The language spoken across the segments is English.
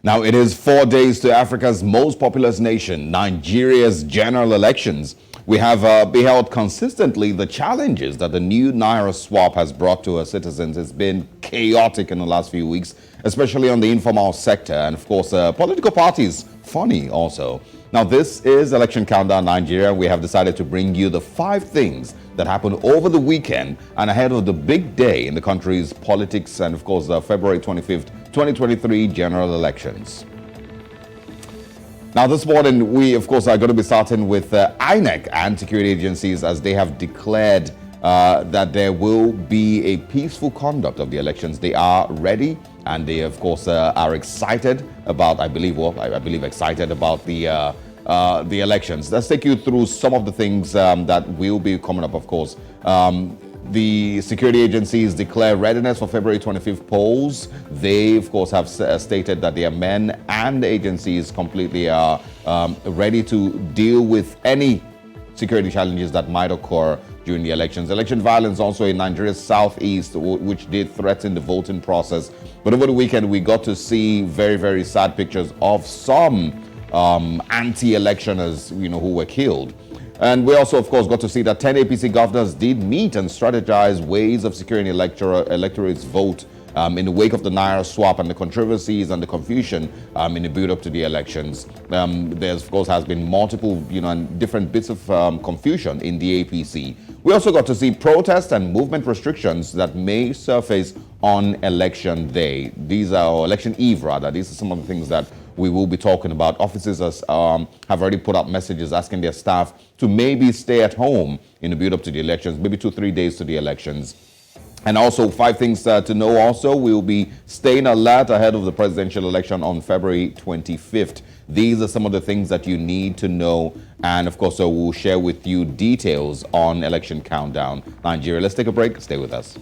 Now, it is 4 days to Africa's most populous nation, Nigeria's general elections. We have beheld consistently the challenges that the new Naira swap has brought to our citizens. It's been chaotic in the last few weeks, especially on the informal sector and, of course, political parties. Funny also. Now, this is Election Countdown Nigeria. We have decided to bring you the 5 things that happened over the weekend and ahead of the big day in the country's politics and, of course, the February 25th, 2023 general elections. Now, this morning, we, of course, are going to be starting with INEC and security agencies as they have declared that there will be a peaceful conduct of the elections. They are ready and they, of course, are excited about, I believe excited about the elections. Let's take you through some of the things that will be coming up, of course. The security agencies declare readiness for February 25th polls. They, of course, have stated that their men and agencies completely are ready to deal with any security challenges that might occur during the elections. Election violence also in Nigeria's southeast, which did threaten the voting process. But over the weekend, we got to see very, very sad pictures of some anti-electioners, who were killed. And we also, of course, got to see that 10 APC governors did meet and strategize ways of securing electorate's vote in the wake of the Naira swap and the controversies and the confusion in the build-up to the elections. There, of course, has been multiple, and different bits of confusion in the APC. We also got to see protests and movement restrictions that may surface on election day. These are, or election eve rather. These are some of the things that we will be talking about. Officers have already put out messages asking their staff to maybe stay at home in the build-up to the elections, maybe 2-3 days to the elections. And also 5 things to know also. We will be staying alert ahead of the presidential election on February 25th. These are some of the things that you need to know. And of course, so we'll share with you details on Election Countdown Nigeria. Let's take a break. Stay with us.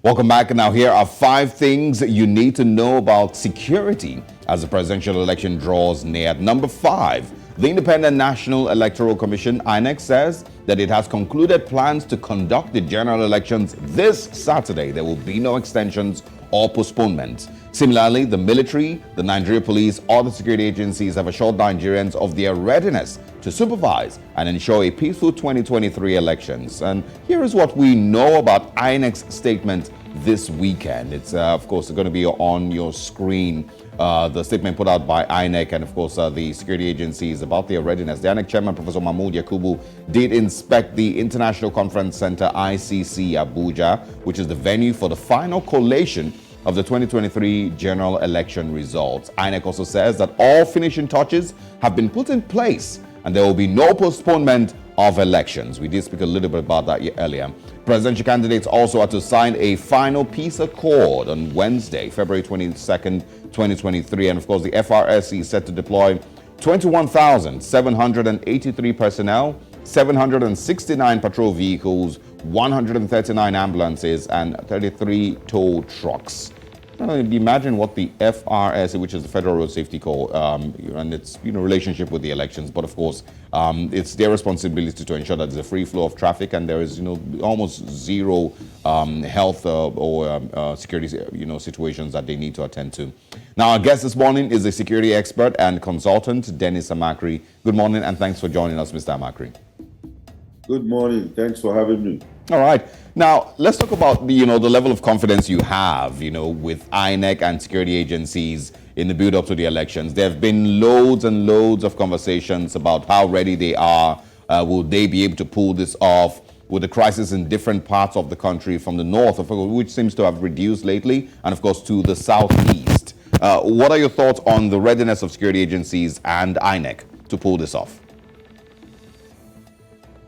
Welcome back. Now, here are 5 things you need to know about security as the presidential election draws near. Number 5, the Independent National Electoral Commission, INEC, says that it has concluded plans to conduct the general elections this Saturday. There will be no extensions or postponements. Similarly, the military, the Nigeria police, or the security agencies have assured Nigerians of their readiness to supervise and ensure a peaceful 2023 elections. And here is what we know about INEC's statement this weekend. It's, of course, going to be on your screen. The statement put out by INEC and, of course, the security agencies about their readiness. The INEC chairman, Professor Mahmood Yakubu, did inspect the International Conference Center, ICC, Abuja, which is the venue for the final collation of the 2023 general election results. INEC also says that all finishing touches have been put in place and there will be no postponement of elections. We did speak a little bit about that earlier. Presidential candidates also are to sign a final peace accord on Wednesday, February 22nd, 2023. And of course, the FRSC is set to deploy 21,783 personnel, 769 patrol vehicles, 139 ambulances, and 33 tow trucks. Imagine what the FRSC, which is the Federal Road Safety Corps, and its relationship with the elections. But of course, it's their responsibility to ensure that there's a free flow of traffic and there is almost zero health or security situations that they need to attend to. Now, our guest this morning is a security expert and consultant, Dennis Amakri. Good morning, and thanks for joining us, Mr. Amakri. Good morning. Thanks for having me. All right. Now, let's talk about the level of confidence you have, with INEC and security agencies in the build-up to the elections. There have been loads and loads of conversations about how ready they are. Will they be able to pull this off with the crisis in different parts of the country, from the north, which seems to have reduced lately, and of course to the southeast. What are your thoughts on the readiness of security agencies and INEC to pull this off?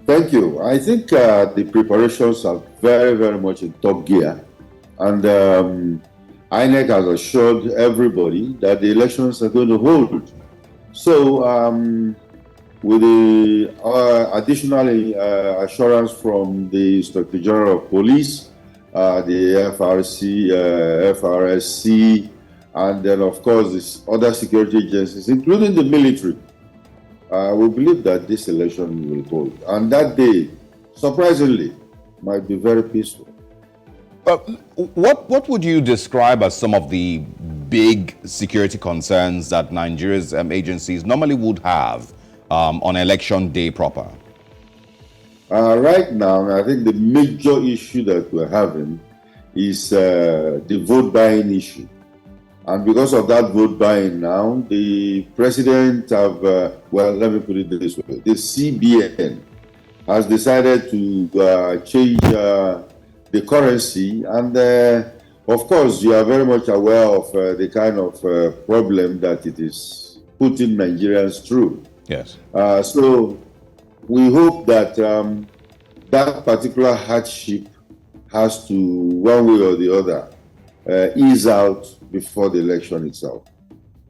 Thank you. I think the preparations are very, very much in top gear. And INEC has assured everybody that the elections are going to hold. So with the additional assurance from the Inspector General of Police, the FRSC, and then, of course, this other security agencies, including the military, we believe that this election will hold. And that day, surprisingly, might be very peaceful. What would you describe as some of the big security concerns that Nigeria's agencies normally would have on election day proper? Right now, I think the major issue that we're having is the vote buying issue. And because of that vote buying now, the president have, well, let me put it this way, the CBN has decided to change the currency. And of course, you are very much aware of the kind of problem that it is putting Nigerians through. Yes. So we hope that that particular hardship has to, one way or the other, ease out before the election itself.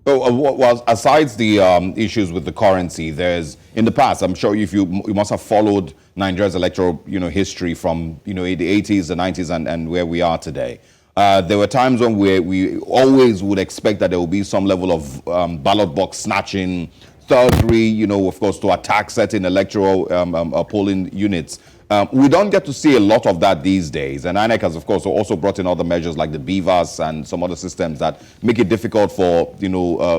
Well, aside the issues with the currency, there's in the past, I'm sure if you must have followed Nigeria's electoral history from the 80s, the 90s, and where we are today. There were times when we always would expect that there will be some level of ballot box snatching, thuggery, of course, to attack certain electoral polling units. We don't get to see a lot of that these days. And INEC has, of course, also brought in other measures like the BVAS and some other systems that make it difficult for,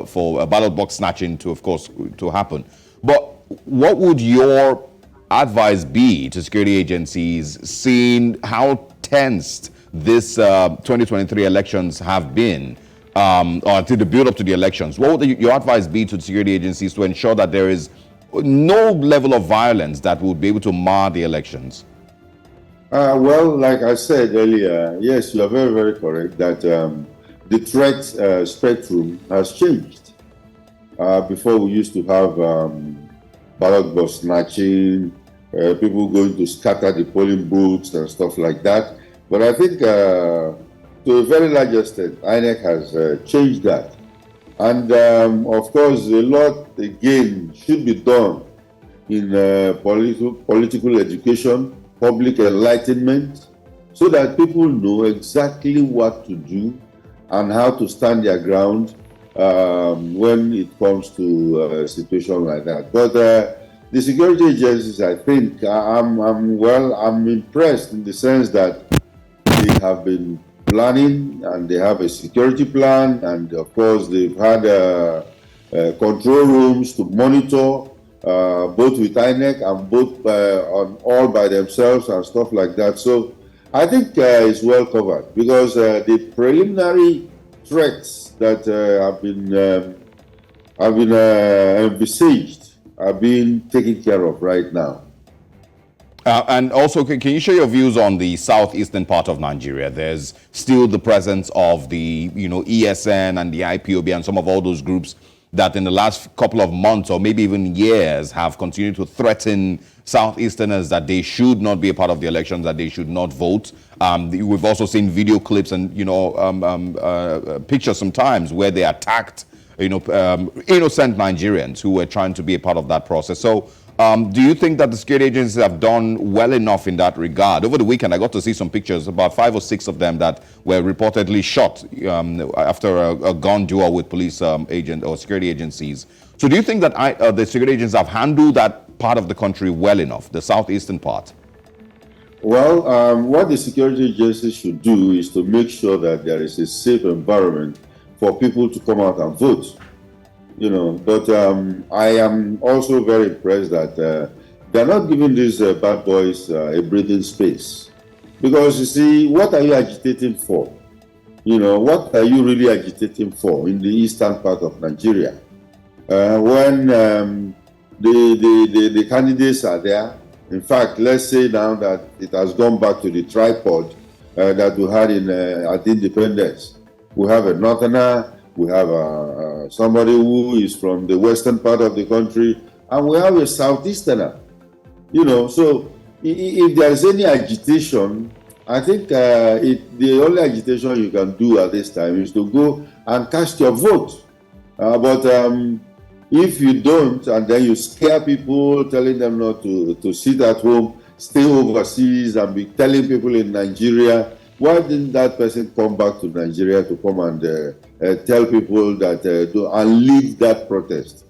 for ballot box snatching to, of course, to happen. But what would your advice be to security agencies seeing how tensed this 2023 elections have been, or to the build up to the elections? What would your advice be to security agencies to ensure that there is no level of violence that would be able to mar the elections? Well, like I said earlier, yes, you are very, very correct that the threat spectrum has changed. Before we used to have ballot box snatching, people going to scatter the polling booths and stuff like that. But I think to a very large extent, INEC has changed that. And of course, a lot again should be done in political education, public enlightenment, so that people know exactly what to do and how to stand their ground when it comes to a situation like that. But the security agencies, I think, I'm impressed in the sense that they have been planning and they have a security plan, and of course they've had control rooms to monitor both with INEC and both on all by themselves and stuff like that. So I think it's well covered because the preliminary threats that have been envisaged are being taken care of right now. And also, can you share your views on the southeastern part of Nigeria? There's still the presence of the, ESN and the IPOB and some of all those groups that in the last couple of months or maybe even years have continued to threaten Southeasterners that they should not be a part of the elections, that they should not vote. We've also seen video clips and, pictures sometimes where they attacked, innocent Nigerians who were trying to be a part of that process. So, do you think that the security agencies have done well enough in that regard? Over the weekend, I got to see some pictures, about 5 or 6 of them that were reportedly shot after a gun duel with police agent or security agencies. So do you think that the security agencies have handled that part of the country well enough, the southeastern part? Well, what the security agencies should do is to make sure that there is a safe environment for people to come out and vote. But I am also very impressed that they're not giving these bad boys a breathing space. Because you see, what are you agitating for? What are you really agitating for in the eastern part of Nigeria? When the candidates are there, in fact, let's say now that it has gone back to the tripod that we had at Independence. We have a northerner, we have somebody who is from the western part of the country, and we have a southeasterner. So if there is any agitation, I think the only agitation you can do at this time is to go and cast your vote. But if you don't, and then you scare people, telling them not to sit at home, stay overseas, and be telling people in Nigeria, Why didn't that person come back to Nigeria to come and tell people that and lead that protest?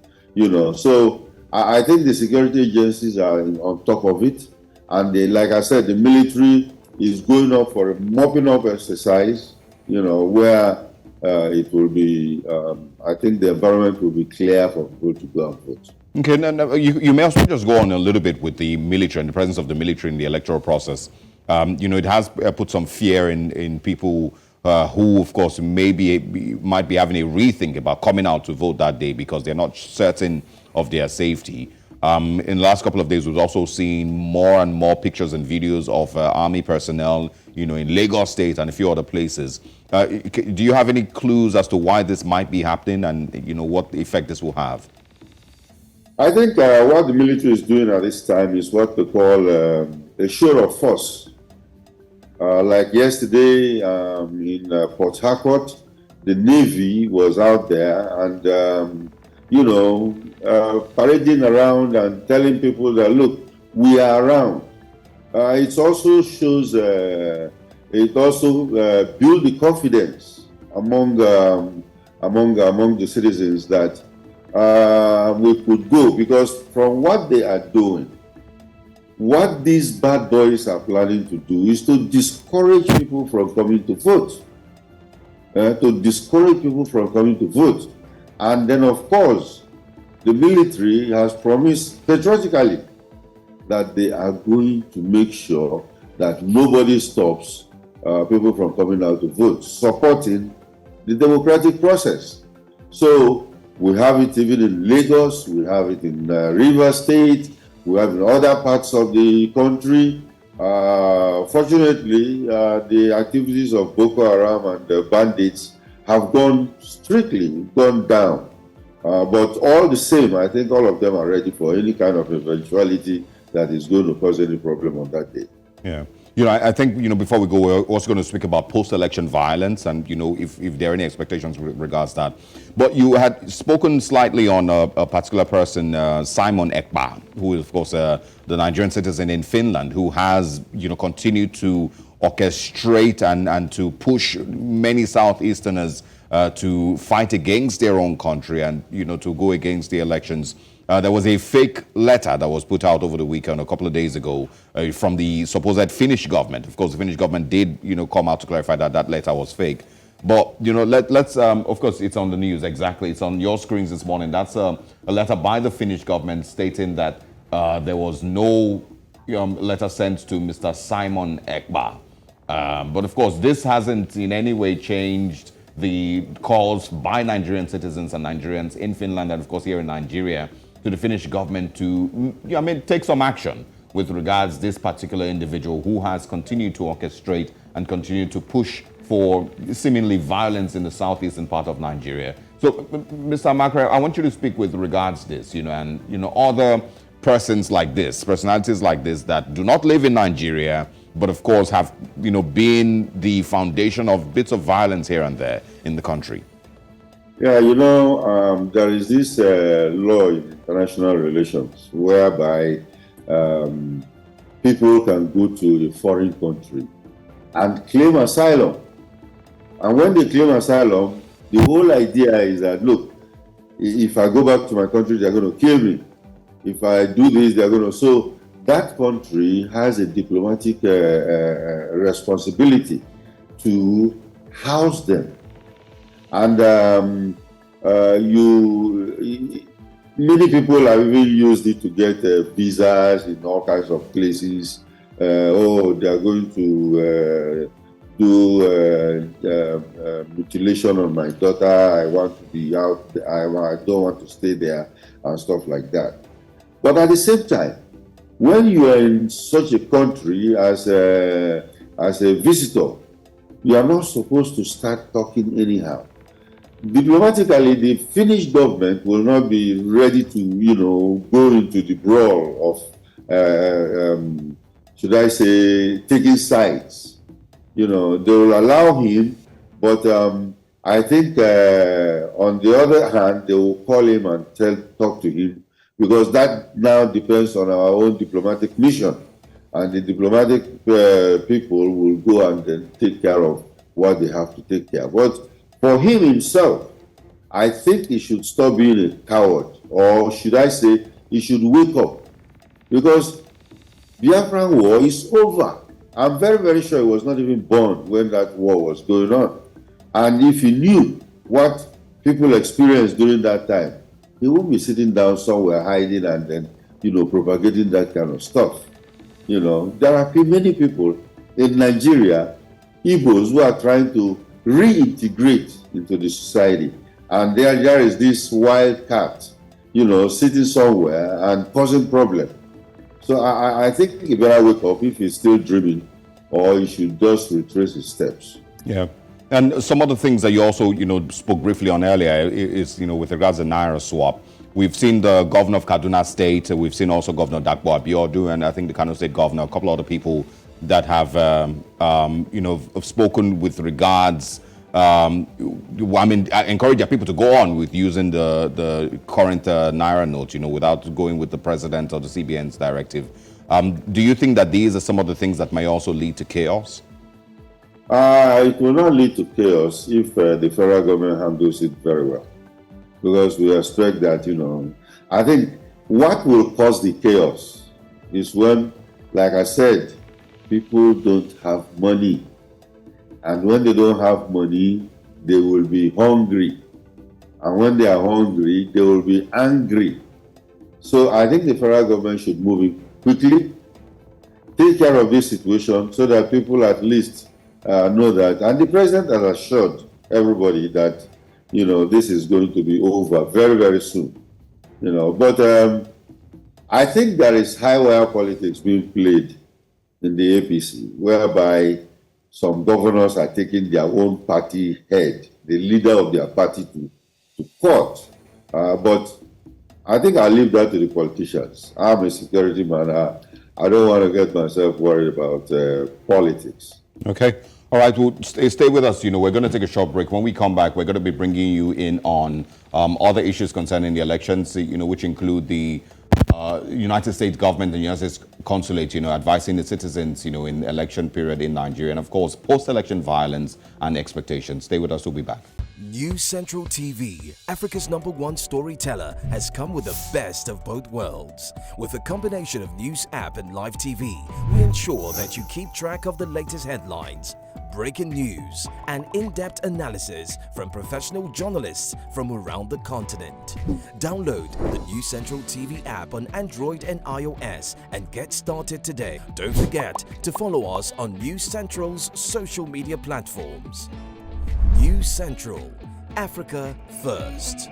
So I think the security agencies are on top of it, and like I said, the military is going up for a mopping up exercise. Where it will be. I think the environment will be clear for people to go and vote. Okay, no, you may also just go on a little bit with the military and the presence of the military in the electoral process. It has put some fear in people who, of course, might be having a rethink about coming out to vote that day because they're not certain of their safety. In the last couple of days, we've also seen more and more pictures and videos of army personnel, in Lagos State and a few other places. Do you have any clues as to why this might be happening and, what effect this will have? I think what the military is doing at this time is what they call a show of force. Like yesterday in Port Harcourt, the Navy was out there and, parading around and telling people that, look, we are around. It also shows, it also builds the confidence among the citizens that we could go, because from what they are doing, what these bad boys are planning to do is to discourage people from coming to vote. And then, of course, the military has promised patriotically that they are going to make sure that nobody stops people from coming out to vote, supporting the democratic process. So we have it even in Lagos, we have it in Rivers State, we have in other parts of the country. Fortunately, the activities of Boko Haram and the bandits have gone down. But all the same, I think all of them are ready for any kind of eventuality that is going to cause any problem on that day. Yeah. I think, before we go, we're also going to speak about post-election violence and, if there are any expectations with regards to that. But you had spoken slightly on a particular person, Simon Ekpa, who is, of course, the Nigerian citizen in Finland, who has, continued to orchestrate and to push many Southeasterners to fight against their own country and, to go against the elections. There was a fake letter that was put out over the weekend, a couple of days ago, from the supposed Finnish government. Of course, the Finnish government did, come out to clarify that that letter was fake. But, let's, of course, it's on the news, exactly. It's on your screens this morning. That's a letter by the Finnish government stating that there was no letter sent to Mr. Simon Ekpa. But, of course, this hasn't in any way changed the calls by Nigerian citizens and Nigerians in Finland and, of course, here in Nigeria, to the Finnish government to, take some action with regards this particular individual who has continued to orchestrate and continue to push for seemingly violence in the southeastern part of Nigeria. So, Mr. Amakre, I want you to speak with regards to this, and, other persons like this, personalities like this that do not live in Nigeria, but of course have, been the foundation of bits of violence here and there in the country. Yeah, there is this law in international relations whereby people can go to a foreign country and claim asylum. And when they claim asylum, the whole idea is that, look, if I go back to my country, they're going to kill me. If I do this, they're going to. So that country has a diplomatic responsibility to house them. And many people have even used it to get visas in all kinds of places. They are going to do mutilation on my daughter. I want to be out. I don't want to stay there and stuff like that. But at the same time, when you are in such a country as a visitor, you are not supposed to start talking anyhow. Diplomatically, the Finnish government will not be ready to, go into the brawl of, should I say, taking sides. They will allow him, but I think on the other hand, they will call him and talk to him, because that now depends on our own diplomatic mission. and the diplomatic people will go and then take care of what they have to take care of. But for him himself, I think he should stop being a coward, or should I say, he should wake up, because Biafran war is over. I'm very, very sure he was not even born when that war was going on. And if he knew what people experienced during that time, he won't be sitting down somewhere hiding and then, propagating that kind of stuff. There are many people in Nigeria, Igbos, who are trying to reintegrate into the society. And there is this wild cat, sitting somewhere and causing problems. So I think he better wake up if he's still dreaming, or he should just retrace his steps. Yeah. And some of the things that you also, spoke briefly on earlier is, with regards to Naira swap. We've seen the governor of Kaduna State. We've seen also Governor Dakpo Abiodun, and I think the Kano State governor, a couple other people that have, have spoken with regards. I encourage people to go on with using the current Naira note, without going with the president or the CBN's directive. Do you think that these are some of the things that may also lead to chaos? It will not lead to chaos if the federal government handles it very well, because we expect that, I think what will cause the chaos is when, like I said, people don't have money. And when they don't have money, they will be hungry. And when they are hungry, they will be angry. So I think the federal government should move in quickly, take care of this situation so that people at least know that. And the president has assured everybody that, this is going to be over very, very soon. But I think there is high wire politics being played in the APC, whereby some governors are taking their own party head, the leader of their party, to court. But I think I'll leave that to the politicians. I'm a security man. I don't want to get myself worried about politics. Okay. All right. Well, stay with us. We're going to take a short break. When we come back, we're going to be bringing you in on other issues concerning the elections, which include the United States government and the United States consulate, advising the citizens, in the election period in Nigeria, and of course, post-election violence and expectations. Stay with us. We'll be back. News Central TV, Africa's #1 storyteller, has come with the best of both worlds. With a combination of news app and live TV, we ensure that you keep track of the latest headlines, breaking news, and in-depth analysis from professional journalists from around the continent. Download the News Central TV app on Android and iOS and get started today. Don't forget to follow us on News Central's social media platforms. News Central, Africa First.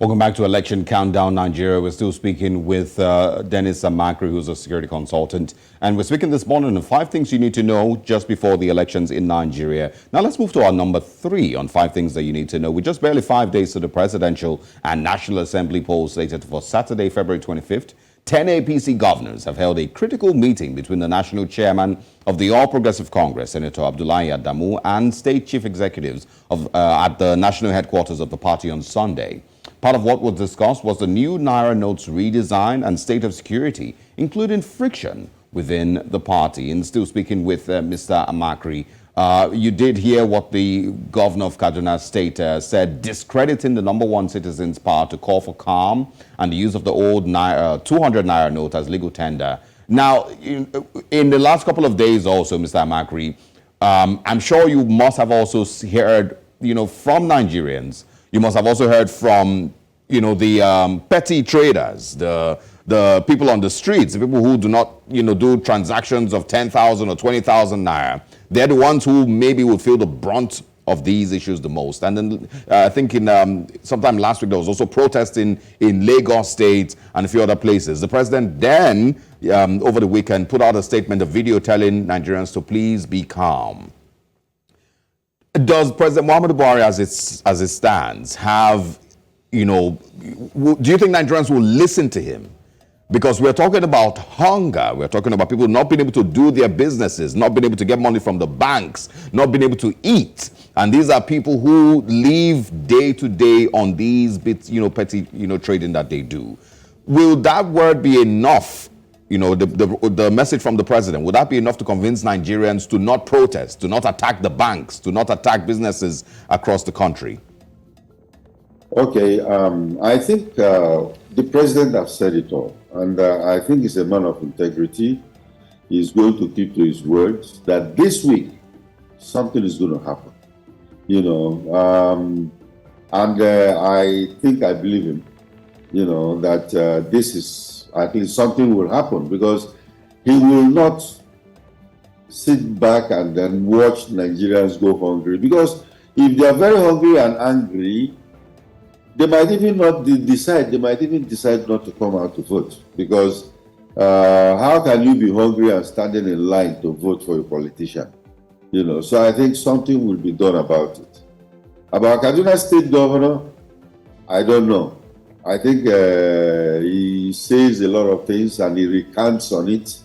Welcome back to Election Countdown Nigeria. We're still speaking with Dennis Amakri, who's a security consultant. And we're speaking this morning on 5 things you need to know just before the elections in Nigeria. Now let's move to our number 3 on 5 things that you need to know. With just barely 5 days to the presidential and National Assembly polls slated for Saturday, February 25th, 10 APC governors have held a critical meeting between the national chairman of the All Progressive Congress, Senator Abdullahi Adamu, and state chief executives at the national headquarters of the party on Sunday. Part of what was discussed was the new Naira notes redesign and state of security, including friction within the party. And still speaking with Mr. Amakri, you did hear what the governor of Kaduna State said, discrediting the #1 citizen's power to call for calm and the use of the old 200 Naira note as legal tender. Now, in the last couple of days also, Mr. Amakri, I'm sure you must have also heard, from Nigerians, You must have also heard from, the petty traders, the people on the streets, the people who do not, do transactions of 10,000 or 20,000 naira. They're the ones who maybe will feel the brunt of these issues the most. And then I think sometime last week there was also protesting in Lagos State and a few other places. The president then, over the weekend, put out a statement, a video telling Nigerians to please be calm. Does President Muhammadu Buhari, as it stands, have, do you think Nigerians will listen to him? Because we're talking about hunger. We're talking about people not being able to do their businesses, not being able to get money from the banks, not being able to eat. And these are people who live day to day on these bits, petty, trading that they do. Will that word be enough? The message from the president, would that be enough to convince Nigerians to not protest, to not attack the banks, to not attack businesses across the country? Okay, I think the president has said it all. And I think he's a man of integrity. He's going to keep to his words that this week something is going to happen. And I believe him, that this is, I think something will happen, because he will not sit back and then watch Nigerians go hungry. Because if they are very hungry and angry, they might even decide not to come out to vote. Because how can you be hungry and standing in line to vote for a politician? So I think something will be done about it. About Kaduna State Governor, I don't know. I think he says a lot of things and he recants on it.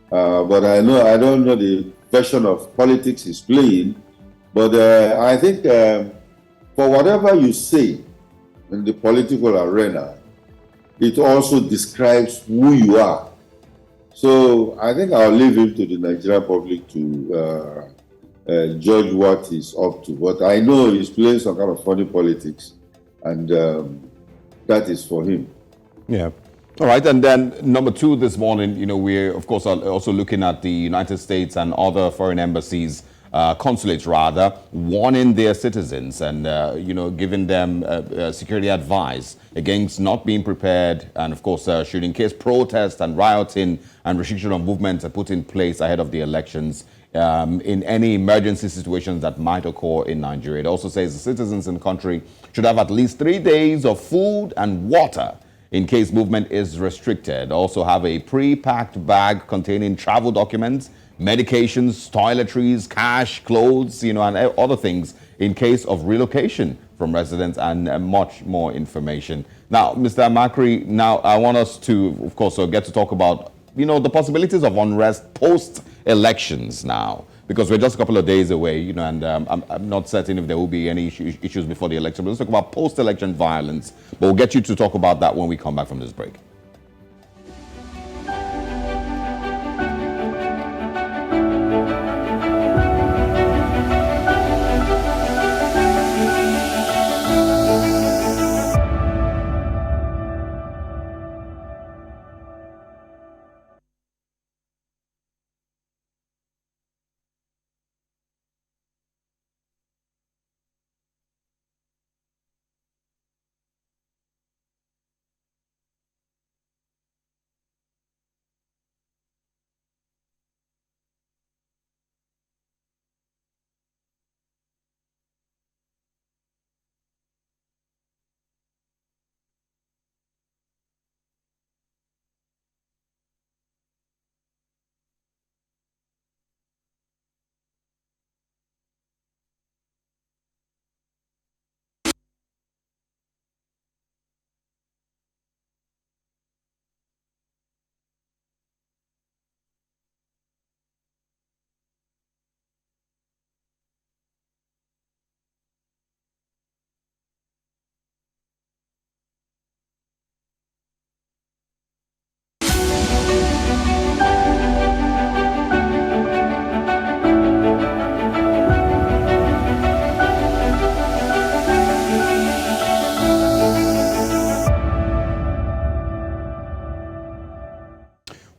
But I don't know the version of politics he's playing. But I think for whatever you say in the political arena, it also describes who you are. So I think I'll leave him to the Nigerian public to judge what he's up to. But I know he's playing some kind of funny politics, and that is for him. Yeah. All right. And then number two this morning, we're, of course, also looking at the United States and other foreign embassies, consulates rather, warning their citizens and, giving them security advice against not being prepared. And, of course, should in case protests and rioting and restriction of movements are put in place ahead of the elections, in any emergency situations that might occur in Nigeria. It also says the citizens in the country should have at least 3 days of food and water in case movement is restricted. Also have a pre-packed bag containing travel documents, medications, toiletries, cash, clothes, and other things in case of relocation from residents, and much more information. Now, Mr. Makri, now I want us to, of course, get to talk about, the possibilities of unrest post-elections now, because we're just a couple of days away, and I'm not certain if there will be any issues before the election. But let's talk about post-election violence. But we'll get you to talk about that when we come back from this break.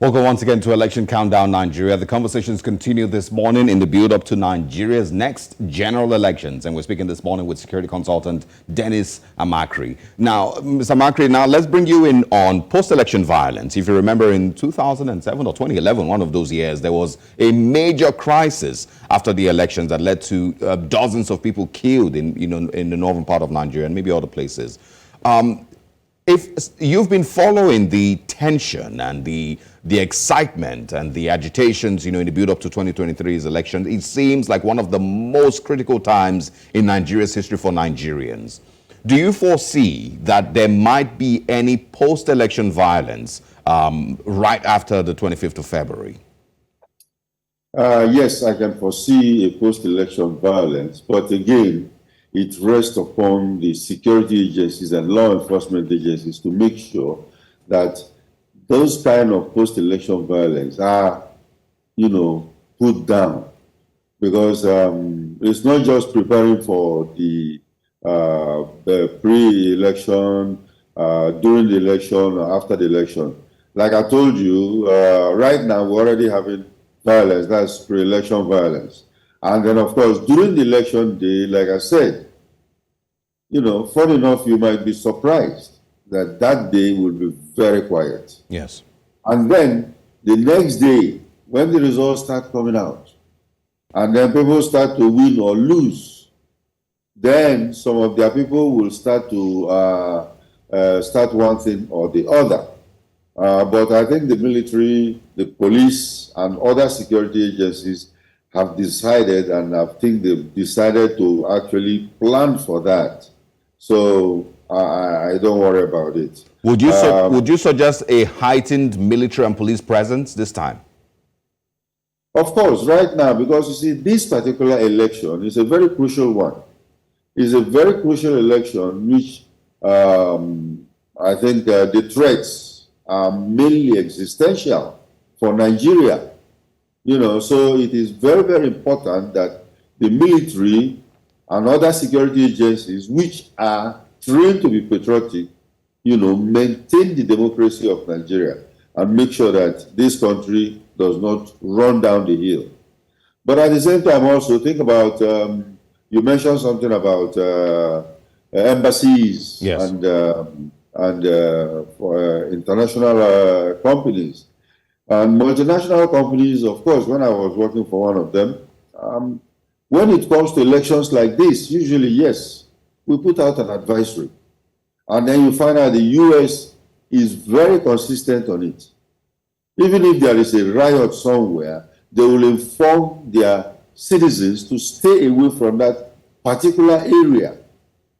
Welcome once again to Election Countdown Nigeria. The conversations continue this morning in the build-up to Nigeria's next general elections. And we're speaking this morning with security consultant Dennis Amakri. Now, Mr. Amakri, now let's bring you in on post-election violence. If you remember, in 2007 or 2011, one of those years, there was a major crisis after the elections that led to dozens of people killed in the northern part of Nigeria and maybe other places. If you've been following the tension and the excitement and the agitations, in the build-up to 2023's election, it seems like one of the most critical times in Nigeria's history for Nigerians. Do you foresee that there might be any post-election violence right after the 25th of February? Yes, I can foresee a post-election violence, but again, it rests upon the security agencies and law enforcement agencies to make sure that those kind of post-election violence are, put down. Because it's not just preparing for the pre-election, during the election, or after the election. Like I told you, right now we're already having violence, that's pre-election violence. And then, of course, during the election day, like I said, funny enough, you might be surprised that that day will be very quiet. Yes. And then the next day, when the results start coming out, and then people start to win or lose, then some of their people will start to start one thing or the other. But I think the military, the police, and other security agencies have decided, and I think they've decided to actually plan for that. So I don't worry about it. Would you suggest a heightened military and police presence this time? Of course, right now, because you see, this particular election is a very crucial one. It's a very crucial election, which I think the threats are mainly existential for Nigeria. So it is very, very important that the military and other security agencies, which are trained to be patriotic, maintain the democracy of Nigeria and make sure that this country does not run down the hill. But at the same time, also think about, you mentioned something about embassies. Yes. and for international companies. And multinational companies, of course, when I was working for one of them, when it comes to elections like this, usually, yes, we put out an advisory. And then you find out the US is very consistent on it. Even if there is a riot somewhere, they will inform their citizens to stay away from that particular area.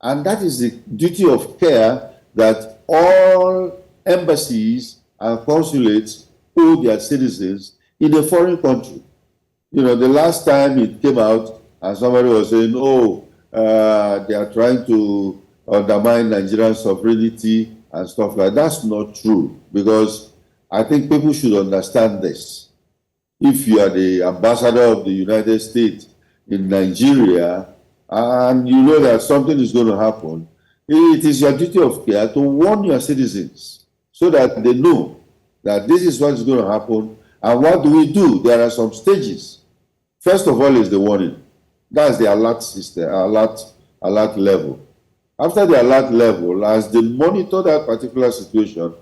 And that is the duty of care that all embassies and consulates owe their citizens in a foreign country. The last time it came out and somebody was saying, they are trying to undermine Nigerian sovereignty and stuff like that. That's not true, because I think people should understand this. If you are the ambassador of the United States in Nigeria and you know that something is going to happen, it is your duty of care to warn your citizens so that they know that this is what is going to happen. And what do we do? There are some stages. First of all is the warning. That's the alert system, alert level. After the alert level, as they monitor that particular situation,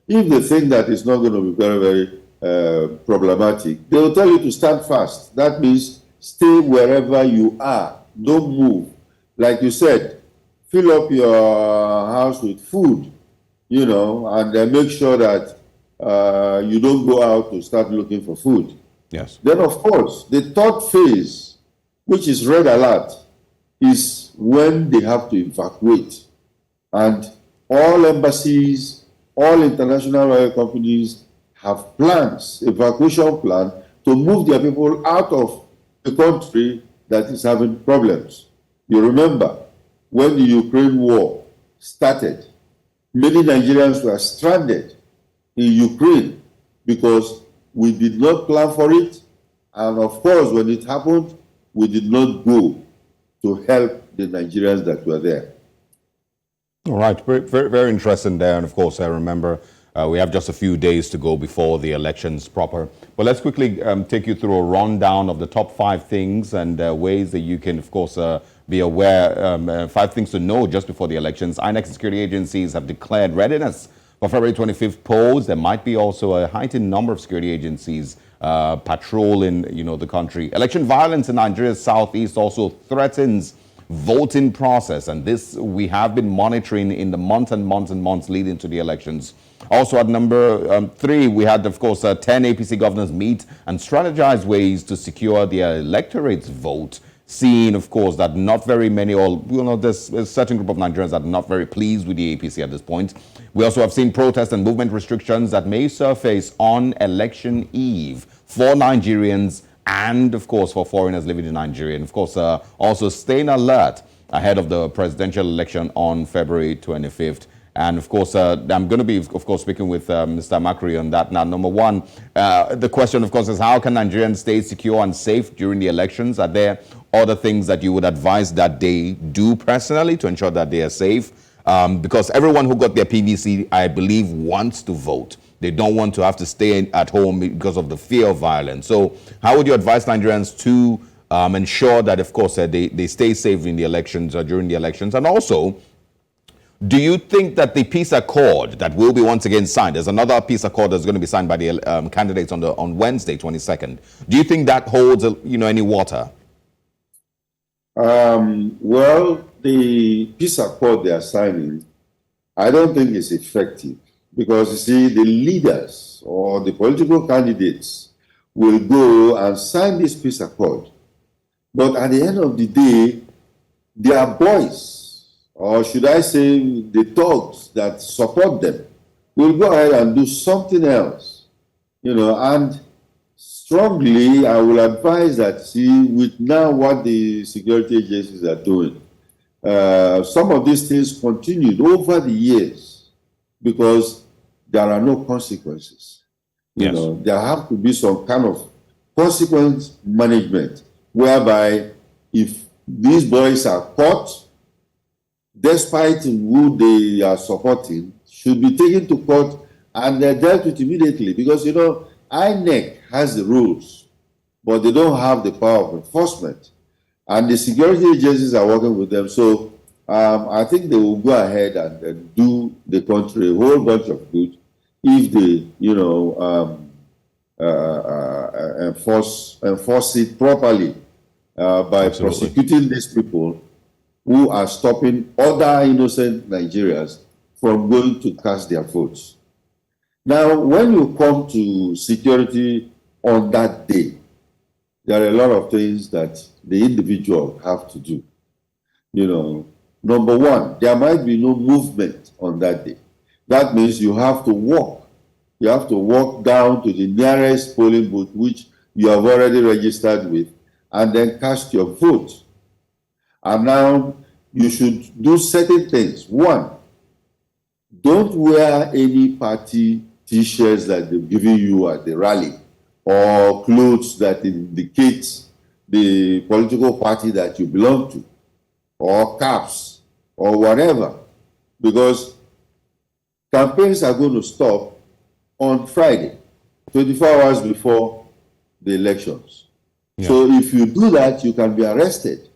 if they think that it's not going to be very, very problematic, they will tell you to stand fast. That means stay wherever you are. Don't move. Like you said, fill up your house with food, and then make sure that you don't go out to start looking for food. Yes. Then, of course, the third phase, which is red alert, is when they have to evacuate. And all embassies, all international oil companies have plans, evacuation plan, to move their people out of the country that is having problems. You remember, when the Ukraine war started, many Nigerians were stranded in Ukraine because we did not plan for it. And of course, when it happened, we did not go to help the Nigerians that were there. All right, very, very, very interesting there. And of course, I remember We have just a few days to go before the elections proper. But let's quickly take you through a rundown of the top 5 things and ways that you can, of course, be aware. 5 things to know just before the elections. INEC and security agencies have declared readiness for February 25th polls. There might be also a heightened number of security agencies patrolling, the country. Election violence in Nigeria's southeast also threatens voting process, and this we have been monitoring in the months and months and months leading to the elections. Also at number 3, we had, of course, 10 APC governors meet and strategize ways to secure their electorate's vote, seeing, of course, that not very many, or there's a certain group of Nigerians that are not very pleased with the APC at this point. We also have seen protests and movement restrictions that may surface on election eve for Nigerians and, of course, for foreigners living in Nigeria. And, of course, also staying alert ahead of the presidential election on February 25th. And, of course, I'm going to be, of course, speaking with Mr. Makri on that. Now, number one, the question, of course, is how can Nigerians stay secure and safe during the elections? Are there other things that you would advise that they do personally to ensure that they are safe? Because everyone who got their PVC, I believe, wants to vote. They don't want to have to stay at home because of the fear of violence. So how would you advise Nigerians to ensure that, of course, they stay safe in the elections or during the elections? And also, do you think that the peace accord that will be once again signed, there's another peace accord that's going to be signed by the candidates on Wednesday, 22nd. Do you think that holds, any water? Well, the peace accord they are signing, I don't think is effective because, you see, the leaders or the political candidates will go and sign this peace accord. But at the end of the day, their boys, or should I say the thugs that support them, will go ahead and do something else, and strongly, I will advise that, see, with now what the security agencies are doing, some of these things continued over the years because there are no consequences. Yes. There have to be some kind of consequence management whereby if these boys are caught, despite who they are supporting, should be taken to court and they're dealt with immediately because, INEC has the rules, but they don't have the power of enforcement. And the security agencies are working with them. So I think they will go ahead and do the country a whole bunch of good if they, enforce it properly by Absolutely. prosecuting these people who are stopping other innocent Nigerians from going to cast their votes. Now, when you come to security on that day, there are a lot of things that the individual have to do. Number one, there might be no movement on that day. That means you have to walk. You have to walk down to the nearest polling booth, which you have already registered with, and then cast your vote. And now you should do certain things. One, don't wear any party T-shirts that they've given you at the rally or clothes that indicate the political party that you belong to or caps or whatever, because campaigns are going to stop on Friday, 24 hours before the elections. Yeah. So if you do that, you can be arrested.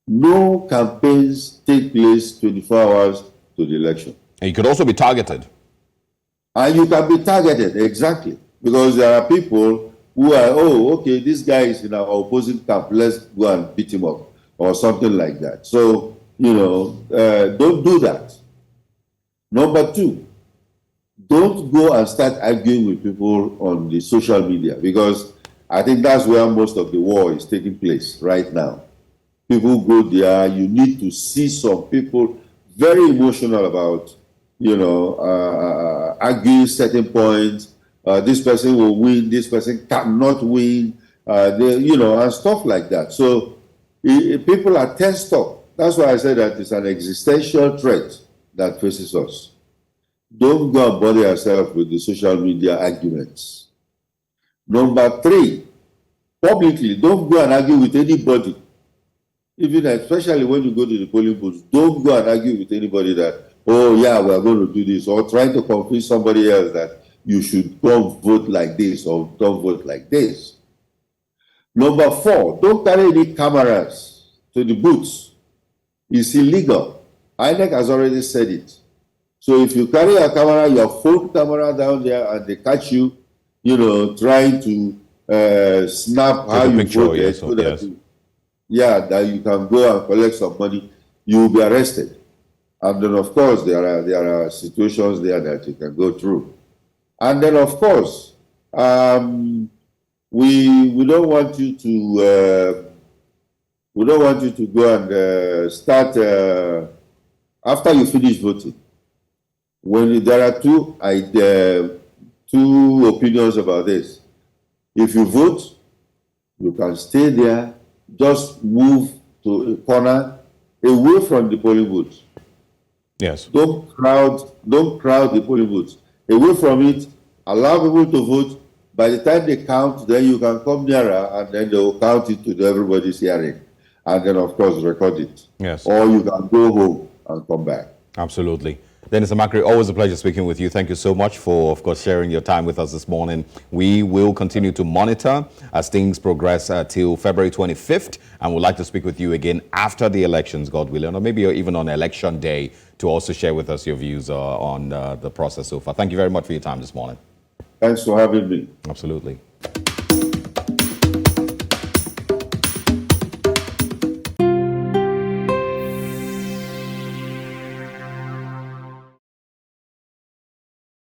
No campaigns take place 24 hours to the election. And you could also be targeted. And you can be targeted, exactly, because there are people who are, okay, this guy is in our opposing camp, let's go and beat him up, or something like that. So, don't do that. Number two, don't go and start arguing with people on the social media, because I think that's where most of the war is taking place right now. People go there, you need to see some people very emotional about arguing certain points. This person will win, this person cannot win, and stuff like that. So people are tensed up. That's why I said that it's an existential threat that faces us. Don't go and bother yourself with the social media arguments. Number three, publicly, don't go and argue with anybody. Even especially when you go to the polling booth, don't go and argue with anybody that, oh yeah, we're going to do this, or trying to convince somebody else that you should go vote like this or don't vote like this. Number 4, don't carry any cameras to the booths. It's illegal. INEC has already said it. So if you carry a camera, your phone camera down there, and they catch you, trying to snap how you voted, yes, so that that you can go and collect some money, you will be arrested. And then, of course, there are situations there that you can go through. And then, of course, we don't want you to go and start after you finish voting. When there are two opinions about this. If you vote, you can stay there, just move to a corner away from the polling booth. Yes. Don't crowd the polling booth. Away from it, allow people to vote. By the time they count, then you can come nearer, and then they will count it to everybody's hearing. And then, of course, record it. Yes. Or you can go home and come back. Absolutely. Dennis Amakri, always a pleasure speaking with you. Thank you so much for, of course, sharing your time with us this morning. We will continue to monitor as things progress till February 25th, and we'd like to speak with you again after the elections, God willing, or maybe even on election day, to also share with us your views on the process so far. Thank you very much for your time this morning. Thanks for having me. Absolutely.